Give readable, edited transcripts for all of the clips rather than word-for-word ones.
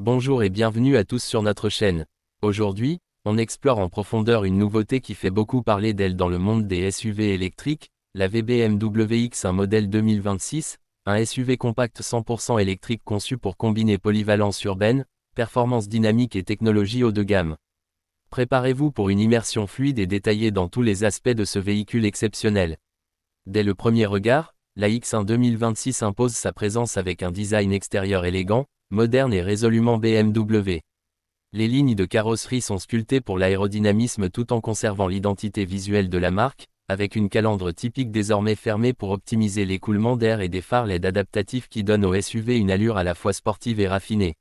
Bonjour et bienvenue à tous sur notre chaîne. Aujourd'hui, on explore en profondeur une nouveauté qui fait beaucoup parler d'elle dans le monde des SUV électriques, la VBM X1 modèle 2026, un SUV compact 100% électrique conçu pour combiner polyvalence urbaine, performance dynamique et technologie haut de gamme. Préparez-vous pour une immersion fluide et détaillée dans tous les aspects de ce véhicule exceptionnel. Dès le premier regard, la X1 2026 impose sa présence avec un design extérieur élégant, moderne et résolument BMW. Les lignes de carrosserie sont sculptées pour l'aérodynamisme tout en conservant l'identité visuelle de la marque, avec une calandre typique désormais fermée pour optimiser l'écoulement d'air et des phares LED adaptatifs qui donnent au SUV une allure à la fois sportive et raffinée.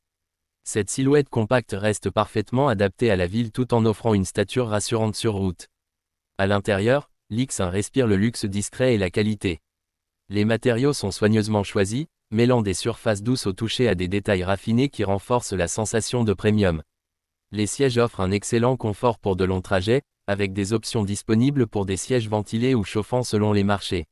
Cette silhouette compacte reste parfaitement adaptée à la ville tout en offrant une stature rassurante sur route. À l'intérieur, l'X1 respire le luxe discret et la qualité. Les matériaux sont soigneusement choisis, mêlant des surfaces douces au toucher à des détails raffinés qui renforcent la sensation de premium. Les sièges offrent un excellent confort pour de longs trajets, avec des options disponibles pour des sièges ventilés ou chauffants selon les marchés.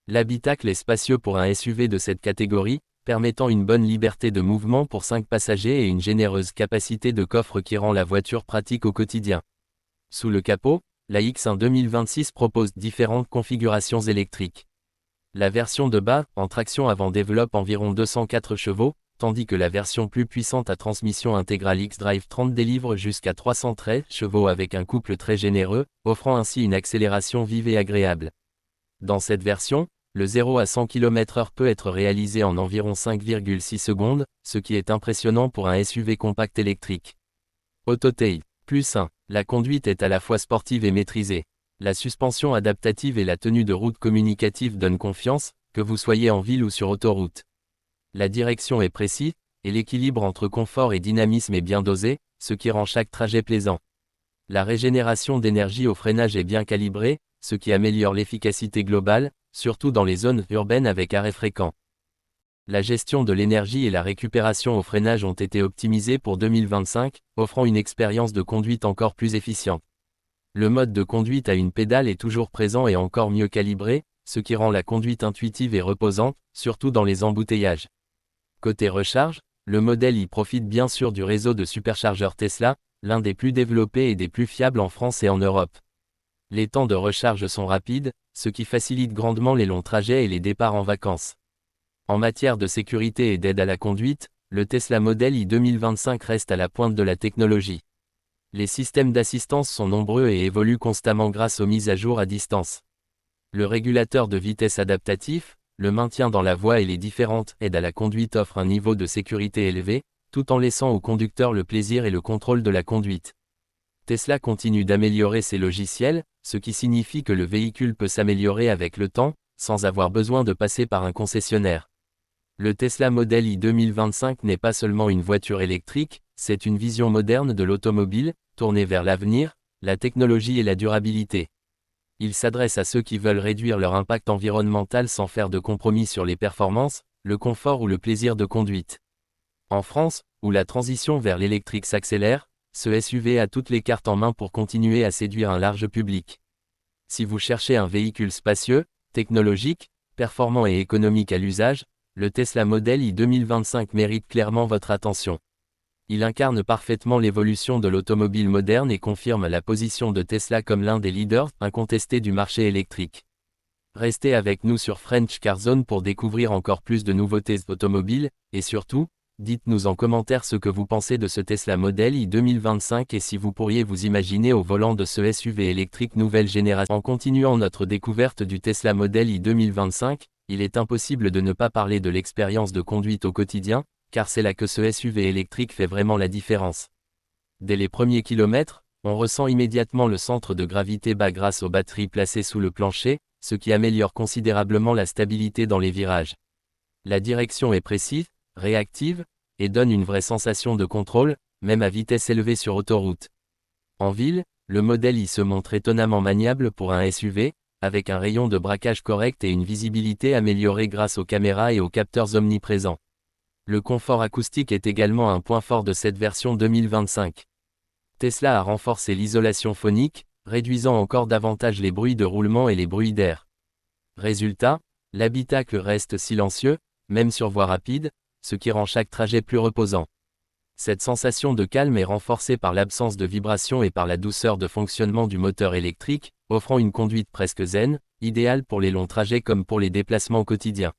L'habitacle est spacieux pour un SUV de cette catégorie, permettant une bonne liberté de mouvement pour 5 passagers et une généreuse capacité de coffre qui rend la voiture pratique au quotidien. Sous le capot, la X1 2026 propose différentes configurations électriques. La version de bas, en traction avant développe environ 204 chevaux, tandis que la version plus puissante à transmission intégrale xDrive 30 délivre jusqu'à 313 chevaux avec un couple très généreux, offrant ainsi une accélération vive et agréable. Dans cette version, le 0 à 100 km/h peut être réalisé en environ 5,6 secondes, ce qui est impressionnant pour un SUV compact électrique. Autotail, plus 1, la conduite est à la fois sportive et maîtrisée. La suspension adaptative et la tenue de route communicative donnent confiance, que vous soyez en ville ou sur autoroute. La direction est précise, et l'équilibre entre confort et dynamisme est bien dosé, ce qui rend chaque trajet plaisant. La régénération d'énergie au freinage est bien calibrée, ce qui améliore l'efficacité globale, surtout dans les zones urbaines avec arrêt fréquent. La gestion de l'énergie et la récupération au freinage ont été optimisées pour 2025, offrant une expérience de conduite encore plus efficiente. Le mode de conduite à une pédale est toujours présent et encore mieux calibré, ce qui rend la conduite intuitive et reposante, surtout dans les embouteillages. Côté recharge, le modèle y profite bien sûr du réseau de superchargeurs Tesla, l'un des plus développés et des plus fiables en France et en Europe. Les temps de recharge sont rapides, ce qui facilite grandement les longs trajets et les départs en vacances. En matière de sécurité et d'aide à la conduite, le Tesla Model Y 2025 reste à la pointe de la technologie. Les systèmes d'assistance sont nombreux et évoluent constamment grâce aux mises à jour à distance. Le régulateur de vitesse adaptatif, le maintien dans la voie et les différentes aides à la conduite offrent un niveau de sécurité élevé, tout en laissant au conducteur le plaisir et le contrôle de la conduite. Tesla continue d'améliorer ses logiciels, ce qui signifie que le véhicule peut s'améliorer avec le temps, sans avoir besoin de passer par un concessionnaire. Le Tesla Model Y 2025 n'est pas seulement une voiture électrique, c'est une vision moderne de l'automobile, tournée vers l'avenir, la technologie et la durabilité. Il s'adresse à ceux qui veulent réduire leur impact environnemental sans faire de compromis sur les performances, le confort ou le plaisir de conduite. En France, où la transition vers l'électrique s'accélère, ce SUV a toutes les cartes en main pour continuer à séduire un large public. Si vous cherchez un véhicule spacieux, technologique, performant et économique à l'usage, le Tesla Model Y 2025 mérite clairement votre attention. Il incarne parfaitement l'évolution de l'automobile moderne et confirme la position de Tesla comme l'un des leaders incontestés du marché électrique. Restez avec nous sur French Car Zone pour découvrir encore plus de nouveautés automobiles, et surtout, dites-nous en commentaire ce que vous pensez de ce Tesla Model Y 2025 et si vous pourriez vous imaginer au volant de ce SUV électrique nouvelle génération. En continuant notre découverte du Tesla Model Y 2025, il est impossible de ne pas parler de l'expérience de conduite au quotidien, car c'est là que ce SUV électrique fait vraiment la différence. Dès les premiers kilomètres, on ressent immédiatement le centre de gravité bas grâce aux batteries placées sous le plancher, ce qui améliore considérablement la stabilité dans les virages. La direction est précise, réactive, et donne une vraie sensation de contrôle, même à vitesse élevée sur autoroute. En ville, le modèle Y se montre étonnamment maniable pour un SUV, avec un rayon de braquage correct et une visibilité améliorée grâce aux caméras et aux capteurs omniprésents. Le confort acoustique est également un point fort de cette version 2025. Tesla a renforcé l'isolation phonique, réduisant encore davantage les bruits de roulement et les bruits d'air. Résultat, l'habitacle reste silencieux, même sur voie rapide, ce qui rend chaque trajet plus reposant. Cette sensation de calme est renforcée par l'absence de vibration et par la douceur de fonctionnement du moteur électrique, offrant une conduite presque zen, idéale pour les longs trajets comme pour les déplacements quotidiens.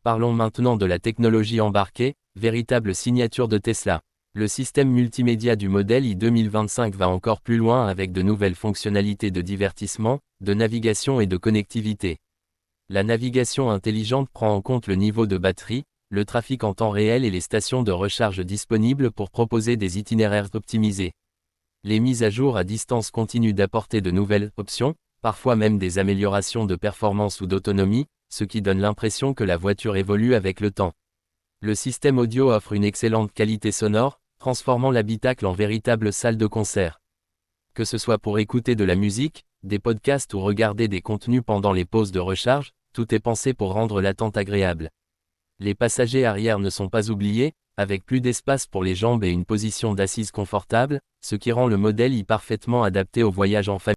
Parlons maintenant de la technologie embarquée, véritable signature de Tesla. Le système multimédia du modèle i 2025 va encore plus loin avec de nouvelles fonctionnalités de divertissement, de navigation et de connectivité. La navigation intelligente prend en compte le niveau de batterie, le trafic en temps réel et les stations de recharge disponibles pour proposer des itinéraires optimisés. Les mises à jour à distance continuent d'apporter de nouvelles options, parfois même des améliorations de performance ou d'autonomie, ce qui donne l'impression que la voiture évolue avec le temps. Le système audio offre une excellente qualité sonore, transformant l'habitacle en véritable salle de concert. Que ce soit pour écouter de la musique, des podcasts ou regarder des contenus pendant les pauses de recharge, tout est pensé pour rendre l'attente agréable. Les passagers arrière ne sont pas oubliés, avec plus d'espace pour les jambes et une position d'assise confortable, ce qui rend le modèle i parfaitement adapté au voyage en famille.